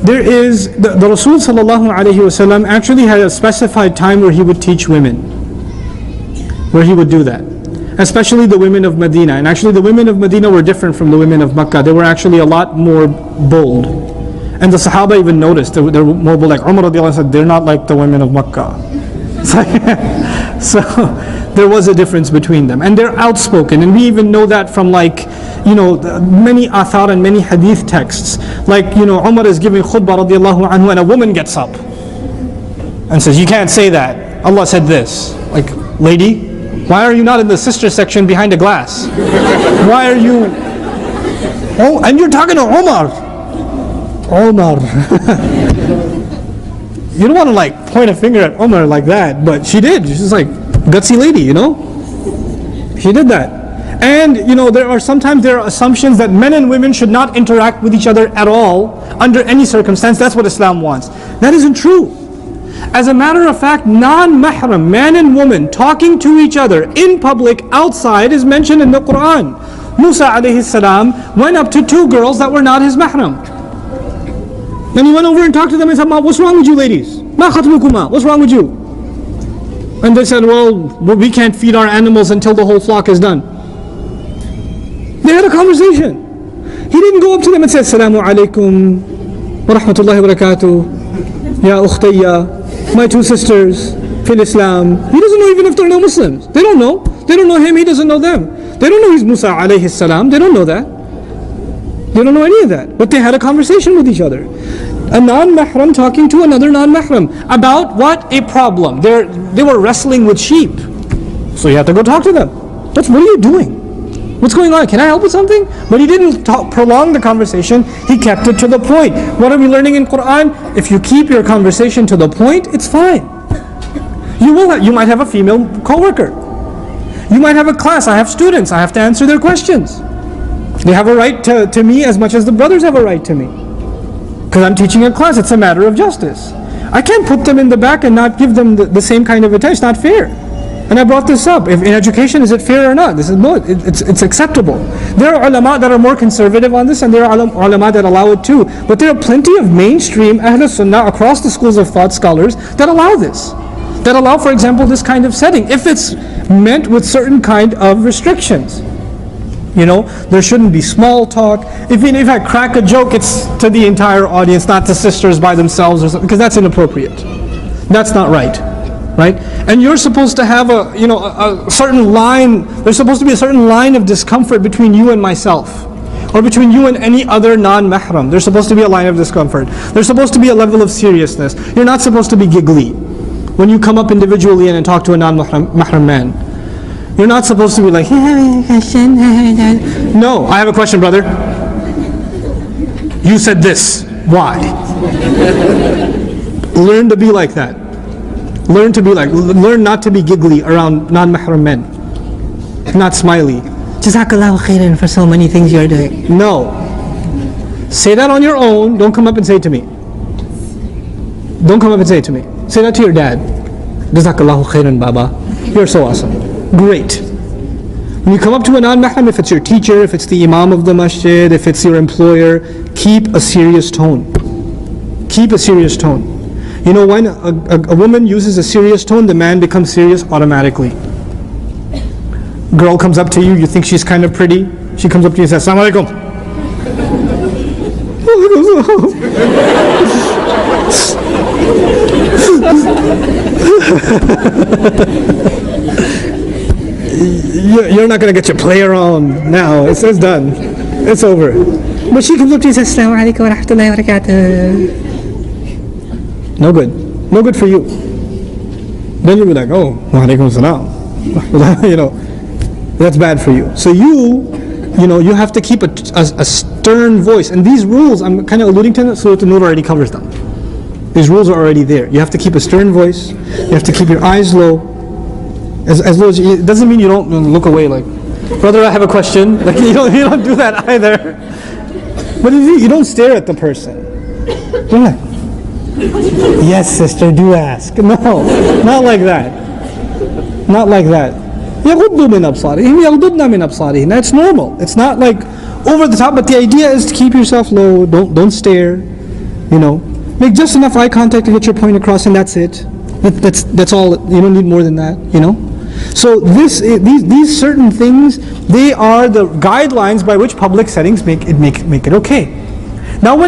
There is, the Rasul sallallahu alayhi wasallam actually had a specified time where he would teach women. Where he would do that. Especially the women of Medina. And actually the women of Medina were different from the women of Makkah. They were actually a lot more bold. And the Sahaba even noticed, they were more bold. Like Umar radiallahu anhu said, they're not like the women of Makkah. So there was a difference between them. And they're outspoken. And we even know that from like, many athar and many hadith texts. Like, Umar is giving khutbah radiallahu anhu and a woman gets up and says, you can't say that. Allah said this. Like, lady, why are you not in the sister section behind a glass? Why are you... Oh, and you're talking to Umar. Umar. You don't want to like point a finger at Umar like that, but she did. She's like, gutsy lady, She did that. And, there are assumptions that men and women should not interact with each other at all, under any circumstance. That's what Islam wants. That isn't true. As a matter of fact, non-mahram, man and woman, talking to each other in public, outside, is mentioned in the Quran. Musa alayhi salam went up to two girls that were not his mahram. Then he went over and talked to them and said, what's wrong with you ladies? Ma khatmukuma, what's wrong with you? And they said, well, we can't feed our animals until the whole flock is done. They had a conversation. He didn't go up to them and say, Assalamu alaikum wa rahmatullahi wa barakatuh, ya ukhtayya, my two sisters, fil Islam. He doesn't know even if they're no Muslims. They don't know. They don't know him, he doesn't know them. They don't know he's Musa alayhi salam. They don't know that. They don't know any of that. But they had a conversation with each other. A non-mahram talking to another non-mahram about what? A problem. They were wrestling with sheep. So you had to go talk to them. What are you doing? What's going on? Can I help with something? But he didn't prolong the conversation. He kept it to the point. What are we learning in Quran? If you keep your conversation to the point, it's fine. You might have a female co-worker. You might have a class. I have students. I have to answer their questions. They have a right to me as much as the brothers have a right to me. Because I'm teaching a class. It's a matter of justice. I can't put them in the back and not give them the same kind of attention. It's not fair. And I brought this up. If in education, is it fair or not? This is no. It's acceptable. There are ulama that are more conservative on this, and there are ulama that allow it too. But there are plenty of mainstream Ahl Sunnah across the schools of thought scholars that allow this. That allow, for example, this kind of setting, if it's meant with certain kind of restrictions. There shouldn't be small talk. If I crack a joke, it's to the entire audience, not to sisters by themselves or something, because that's inappropriate. That's not right. Right? And you're supposed to have a certain line, there's supposed to be a certain line of discomfort between you and myself. Or between you and any other non-mahram. There's supposed to be a line of discomfort. There's supposed to be a level of seriousness. You're not supposed to be giggly when you come up individually and talk to a non-mahram man. You're not supposed to be like, no, I have a question, brother. You said this. Why? Learn to be like that. Learn not to be giggly around non-mahram men. Not smiley. Jazakallahu khairan for so many things you're doing. No. Say that on your own. Don't come up and say it to me. Don't come up and say it to me. Say that to your dad. Jazakallahu khairan, Baba. You're so awesome. Great. When you come up to a non-mahram, if it's your teacher, if it's the imam of the masjid, if it's your employer, keep a serious tone. Keep a serious tone. When a woman uses a serious tone, the man becomes serious automatically. Girl comes up to you, you think she's kind of pretty. She comes up to you and says, Assalamu alaikum. You're not going to get your play around now. It's done. It's over. But she comes up to you and says, Assalamu alaikum wa rahmatullahi wa barakatuh. No good. No good for you. Then you'll be like, oh, wa alaikum salam. That's bad for you. So you have to keep a stern voice. And these rules, I'm kind of alluding to them, so the Nur already covers them. These rules are already there. You have to keep a stern voice. You have to keep your eyes low. As low as it doesn't mean you don't look away like, brother, I have a question. Like you don't do that either. But you don't stare at the person. You're like, yes, sister, do ask. No, not like that. Not like that. يَغُضُّ مِنْ أَبْصَارِهِمْ يَغْضُضْنَ مِنْ أَبْصَارِهِمْ. That's normal. It's not like over the top, but the idea is to keep yourself low. Don't stare. you know. Make just enough eye contact to get your point across, and that's it. That's all. You don't need more than that, you know. So these certain things, they are the guidelines by which public settings make it okay. Now when